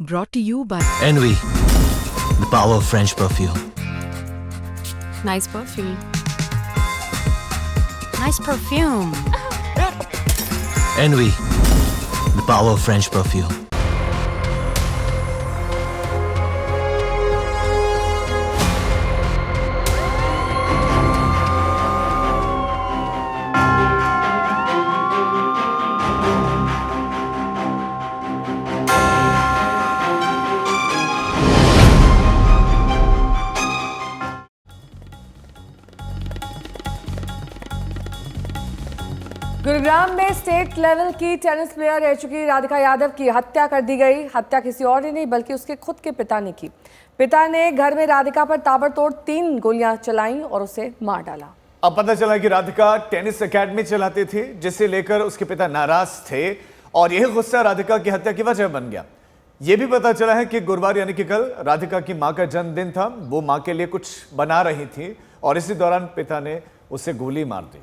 Brought to you by Envy, the power of French perfume. Nice perfume. Nice perfume. Envy, the power of French perfume. Gurugram में state level की tennis player रह चुकी राधिका यादव की हत्या कर दी गई। हत्या किसी और ने नहीं बल्कि उसके खुद के पिता ने की। पिता ने घर में राधिका पर ताबड़तोड़ 3 गोलियां चलाईं और उसे मार डाला। अब पता चला कि राधिका टेनिस एकेडमी चलाती थी, जिसे लेकर उसके पिता नाराज थे और यही गुस्सा राधिका की हत्या की वजह बन गया। यह भी पता चला है कि गुरुवार यानी कि कल राधिका की मां का जन्मदिन था। वो मां के लिए कुछ बना रही थी और इसी दौरान पिता ने उसे गोली मार दी।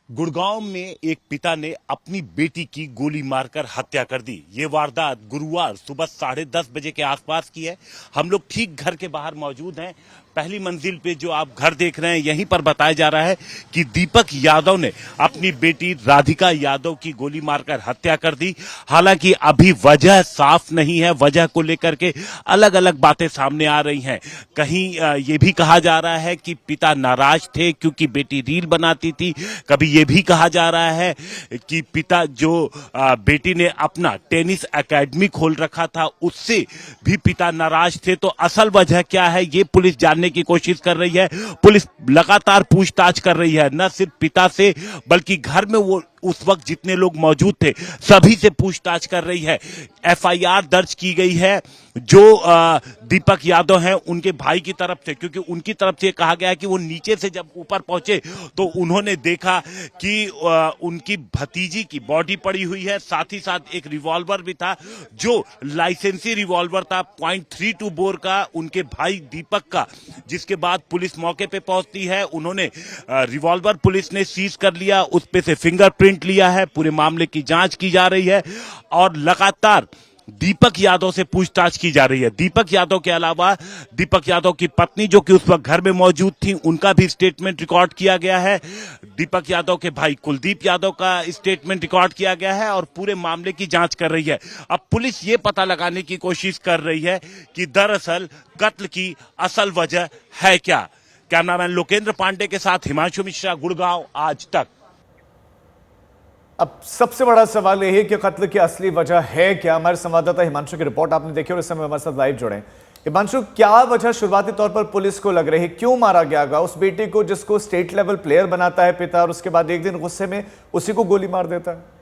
गुड़गांव में एक पिता ने अपनी बेटी की गोली मारकर हत्या कर दी। ये वारदात गुरुवार सुबह 10:30 बजे के आसपास की है। हम लोग ठीक घर के बाहर मौजूद हैं। पहली मंजिल पे जो आप घर देख रहे हैं, यहीं पर बताया जा रहा है कि दीपक यादव ने अपनी बेटी राधिका यादव की गोली मारकर हत्या कर दी। हालांकि अभी वजह साफ नहीं है। वजह को लेकर के अलग अलग बातें सामने आ रही हैं। कहीं ये भी कहा जा रहा है कि पिता नाराज थे क्योंकि बेटी रील बनाती थी। कभी ये भी कहा जा रहा है कि पिता जो बेटी ने अपना टेनिस एकेडमी खोल रखा था उससे भी पिता नाराज थे। तो असल वजह क्या है ये पुलिस जानने की कोशिश कर रही है। पुलिस लगातार पूछताछ कर रही है, न सिर्फ पिता से बल्कि घर में वो उस वक्त जितने लोग मौजूद थे सभी से पूछताछ कर रही है। एफआईआर दर्ज की गई है जो दीपक यादव हैं उनके भाई की तरफ से, क्योंकि उनकी तरफ से कहा गया है कि वो नीचे से जब ऊपर पहुंचे तो उन्होंने देखा कि उनकी भतीजी की बॉडी पड़ी हुई है। साथ ही साथ एक रिवॉल्वर भी था जो लाइसेंसी रिवॉल्वर था .32 बोर का, उनके भाई दीपक का। जिसके बाद पुलिस मौके पे पहुंचती है। उन्होंने रिवॉल्वर पुलिस ने सीज कर लिया, उस पे से फिंगरप्रिंट लिया है। पूरे मामले की जांच की जा रही है और लगातार दीपक यादव से पूछताछ की जा रही है। दीपक यादव के अलावा दीपक यादव की पत्नी जो कि उस वक्त घर में मौजूद थी, उनका भी स्टेटमेंट रिकॉर्ड किया गया है। दीपक यादव के भाई कुलदीप यादव का स्टेटमेंट रिकॉर्ड किया गया है और पूरे मामले की जांच कर रही है। अब पुलिस ये पता लगाने की कोशिश कर रही है कि दरअसल कत्ल की असल वजह है क्या। कैमरामैन लोकेंद्र पांडे के साथ हिमांशु मिश्रा, गुड़गांव, आज तक। अब सबसे बड़ा सवाल यह है कि कत्ल की असली वजह है क्या। हमारे संवाददाता हिमांशु की रिपोर्ट आपने देखी और इस समय हमारे साथ लाइव जुड़े। हिमांशु, क्या वजह शुरुआती तौर पर पुलिस को लग रही है, क्यों मारा गया होगा उस बेटी को जिसको स्टेट लेवल प्लेयर बनाता है पिता और उसके बाद एक दिन गुस्से में उसी को गोली मार देता है?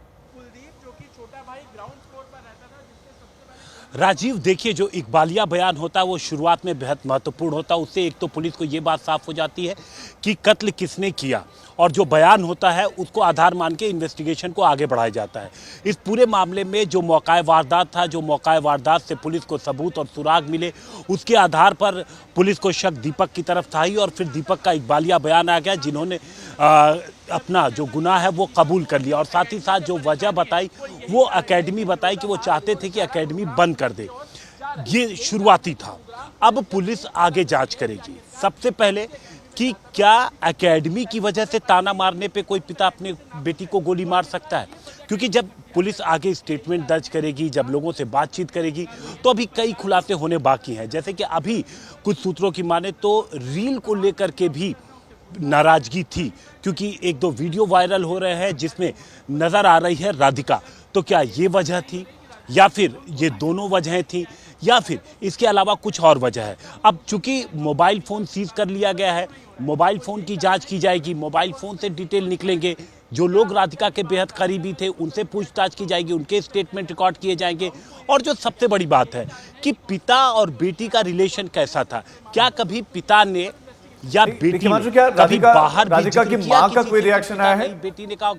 राजीव, देखिए, जो इकबालिया बयान होता है वो शुरुआत में बेहद महत्वपूर्ण होता है। उससे एक तो पुलिस को ये बात साफ हो जाती है कि कत्ल किसने किया, और जो बयान होता है उसको आधार मान के इन्वेस्टिगेशन को आगे बढ़ाया जाता है। इस पूरे मामले में जो मौका वारदात था, जो मौका वारदात से पुलिस को सबूत और सुराग मिले, उसके आधार पर पुलिस को शक दीपक की तरफ था ही और फिर दीपक का इकबालिया बयान आ गया, जिन्होंने अपना जो गुनाह है वो कबूल कर लिया और साथ ही साथ जो वजह बताई वो एकेडमी बताई कि वो चाहते थे कि एकेडमी बंद कर दे। ये शुरुआती था। अब पुलिस आगे जांच करेगी। सबसे पहले कि क्या एकेडमी की वजह से ताना मारने पे कोई पिता अपने बेटी को गोली मार सकता है, क्योंकि जब पुलिस आगे स्टेटमेंट दर्ज करेगी, जब लोगों से बातचीत करेगी तो अभी कई खुलासे होने बाकी हैं। जैसे कि अभी कुछ सूत्रों की माने तो रील को लेकर के भी नाराजगी थी, क्योंकि 1-2 वीडियो वायरल हो रहे हैं जिसमें नजर आ रही है राधिका। तो क्या ये वजह थी या फिर ये दोनों वजहें थी या फिर इसके अलावा कुछ और वजह है? अब चूंकि मोबाइल फ़ोन सीज कर लिया गया है, मोबाइल फ़ोन की जांच की जाएगी, मोबाइल फ़ोन से डिटेल निकलेंगे। जो लोग राधिका के बेहद करीबी थे उनसे पूछताछ की जाएगी, उनके स्टेटमेंट रिकॉर्ड किए जाएंगे। और जो सबसे बड़ी बात है कि पिता और बेटी का रिलेशन कैसा था, क्या कभी पिता ने या बेटी ने कभी बाहर राधिका की मां का कोई रिएक्शन आया है? बेटी ने कहा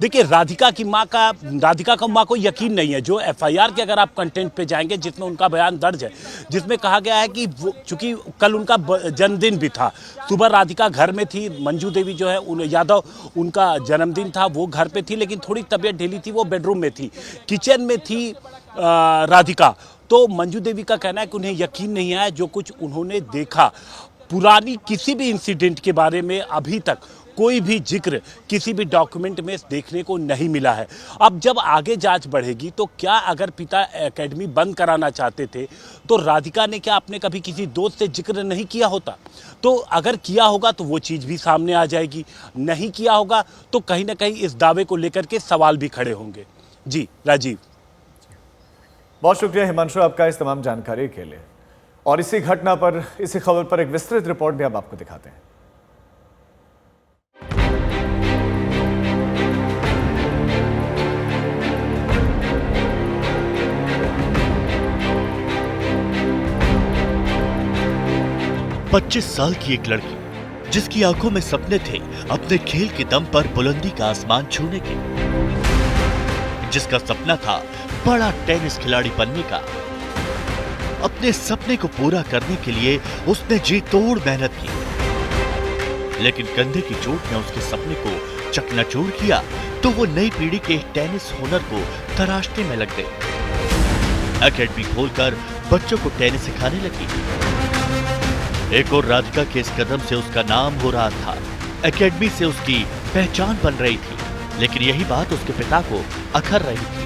देखिए, राधिका का माँ को यकीन नहीं है। जो एफआईआर के अगर आप कंटेंट पे जाएंगे, जिसमें उनका बयान दर्ज है, जिसमें कहा गया है कि चूंकि कल उनका जन्मदिन भी था, सुबह राधिका घर में थी, मंजू देवी जो है यादव, उनका जन्मदिन था, वो घर पे थी, लेकिन थोड़ी तबीयत ढीली थी, वो बेडरूम में थी, किचन में थी राधिका। तो मंजू देवी का कहना है कि उन्हें यकीन नहीं आया जो कुछ उन्होंने देखा। पुरानी किसी भी इंसिडेंट के बारे में अभी तक कोई भी जिक्र किसी भी डॉक्यूमेंट में देखने को नहीं मिला है। अब जब आगे जांच बढ़ेगी तो क्या अगर पिता एकेडमी बंद कराना चाहते थे तो राधिका ने क्या अपने कभी किसी दोस्त से जिक्र नहीं किया होता? तो अगर किया होगा तो वो चीज़ भी सामने आ जाएगी, नहीं किया होगा तो कहीं ना कहीं इस दावे को लेकर के सवाल भी खड़े होंगे। जी राजीव। बहुत शुक्रिया हिमांशु आपका इस तमाम जानकारी के लिए। और इसी घटना पर, इसी खबर पर एक विस्तृत रिपोर्ट भी अब आपको दिखाते हैं। पच्चीस साल की एक लड़की जिसकी आंखों में सपने थे अपने खेल के दम पर बुलंदी का आसमान छूने के, जिसका सपना था बड़ा टेनिस खिलाड़ी बनने का। अपने सपने को पूरा करने के लिए उसने जी तोड़ मेहनत की, लेकिन कंधे की चोट ने उसके सपने को चकनाचूर किया तो वो नई पीढ़ी के टेनिस हुनर को तराशने में लग गई। एकेडमी खोलकर बच्चों को टेनिस सिखाने लगी। एक और राधिका के इस कदम से उसका नाम हो रहा था, एकेडमी से उसकी पहचान बन रही थी, लेकिन यही बात उसके पिता को अखर रही थी।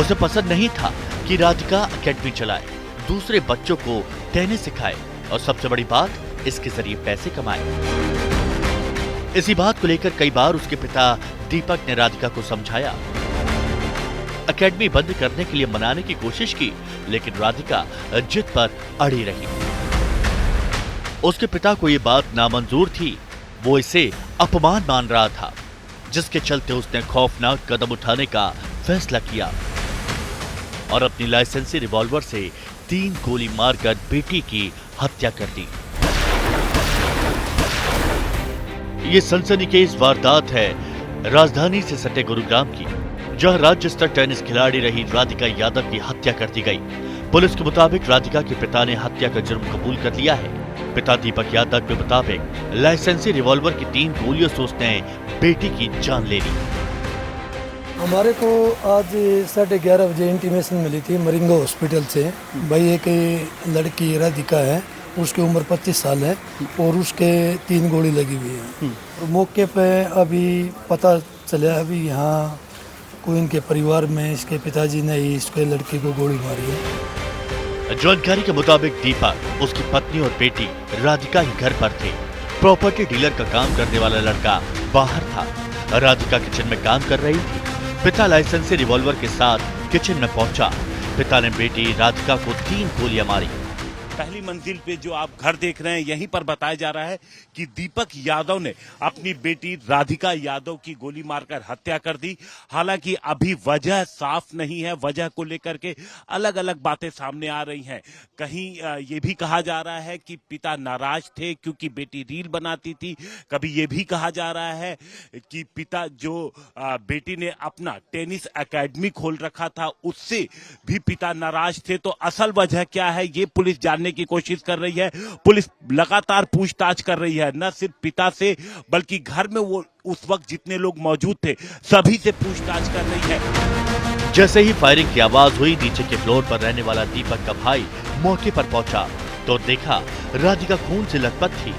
उसे पसंद नहीं था कि राधिका एकेडमी चलाए, दूसरे बच्चों को टेनिस सिखाए और सबसे बड़ी बात, इसके जरिए पैसे कमाए। इसी बात को लेकर कई बार उसके पिता दीपक ने राधिका को समझाया, एकेडमी बंद करने के लिए मनाने की कोशिश की, लेकिन राधिका जिद पर अड़ी रही। उसके पिता को यह बात नामंजूर थी, वो इसे अपमान मान रहा था, जिसके चलते उसने खौफनाक कदम उठाने का फैसला किया और अपनी लाइसेंसी रिवॉल्वर से 3 गोली मारकर बेटी की हत्या कर दी। ये सनसनीखेज वारदात है राजधानी से सटे गुरुग्राम की, जहां राज्य स्तर टेनिस खिलाड़ी रही राधिका यादव की हत्या कर दी गई। पुलिस के मुताबिक राधिका के पिता ने हत्या का जुर्म कबूल कर लिया है। पिता दीपक यादव के मुताबिक लाइसेंसी रिवॉल्वर की 3 गोलियों से उसने बेटी की जान ले ली। हमारे को आज 11:30 बजे इंटीमेशन मिली थी मरिंगा हॉस्पिटल से, भाई एक लड़की राधिका है, उसकी उम्र 25 साल है और उसके 3 गोली लगी हुई है। तो मौके पे अभी पता चला, अभी यहाँ कोई इनके परिवार में इसके पिताजी ने ही इसके लड़की को गोली मारी है। जानकारी के मुताबिक दीपक, उसकी पत्नी और बेटी राधिका ही घर पर थे। प्रॉपर्टी डीलर का काम करने वाला लड़का बाहर था। राधिका किचन में काम कर रही थी। पिता लाइसेंसी रिवॉल्वर के साथ किचन में पहुंचा। पिता ने बेटी राधिका को 3 गोलियां मारी। पहली मंजिल पे जो आप घर देख रहे हैं, यहीं पर बताया जा रहा है कि दीपक यादव ने अपनी बेटी राधिका यादव की गोली मारकर हत्या कर दी। हालांकि अभी वजह साफ नहीं है, वजह को लेकर के अलग अलग बातें सामने आ रही हैं। कहीं ये भी कहा जा रहा है कि पिता नाराज थे क्योंकि बेटी रील बनाती थी। कभी ये भी कहा जा रहा है कि पिता जो बेटी ने अपना टेनिस एकेडमी खोल रखा था उससे भी पिता नाराज थे। तो असल वजह क्या है ये पुलिस जानने की कोशिश कर रही है। पुलिस लगातार पूछताछ कर रही है, न सिर्फ पिता से बल्कि घर में वो उस वक्त जितने लोग मौजूद थे सभी से पूछताछ कर रही है। जैसे ही फायरिंग की आवाज हुई, नीचे के फ्लोर पर रहने वाला दीपक का भाई मौके पर पहुंचा तो देखा राधिका खून से लथपथ थी।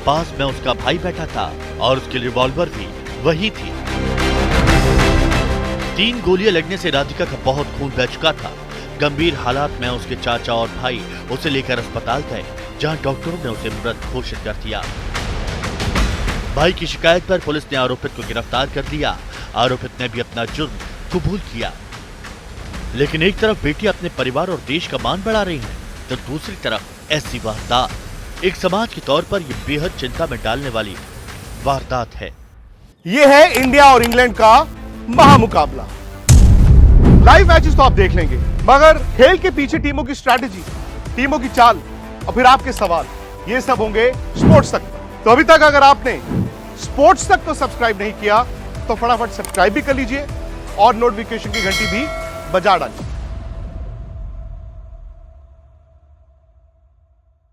पास में उसका भाई बैठा था और उसकी रिवॉल्वर भी वही थी। 3 गोलियां लगने से राधिका का बहुत खून बह चुका था। गंभीर हालात में उसके चाचा और भाई उसे लेकर अस्पताल गए, जहां डॉक्टरों ने उसे मृत घोषित कर दिया। भाई की शिकायत पर पुलिस ने आरोपित को गिरफ्तार कर लिया। आरोपित ने भी अपना जुर्म कबूल किया। लेकिन एक तरफ बेटी अपने परिवार और देश का मान बढ़ा रही है, तो दूसरी तरफ ऐसी वारदात एक समाज के तौर पर यह बेहद चिंता में डालने वाली वारदात है। ये है इंडिया और इंग्लैंड का महामुकाबला। लाइव मैचेस तो आप देख लेंगे, मगर खेल के पीछे टीमों की स्ट्रैटेजी, टीमों की चाल और फिर आपके सवाल, ये सब होंगे स्पोर्ट्स तक। तो अभी तक अगर आपने स्पोर्ट्स तक को सब्सक्राइब नहीं किया तो फटाफट सब्सक्राइब भी कर लीजिए और नोटिफिकेशन की घंटी भी बजा डालिए।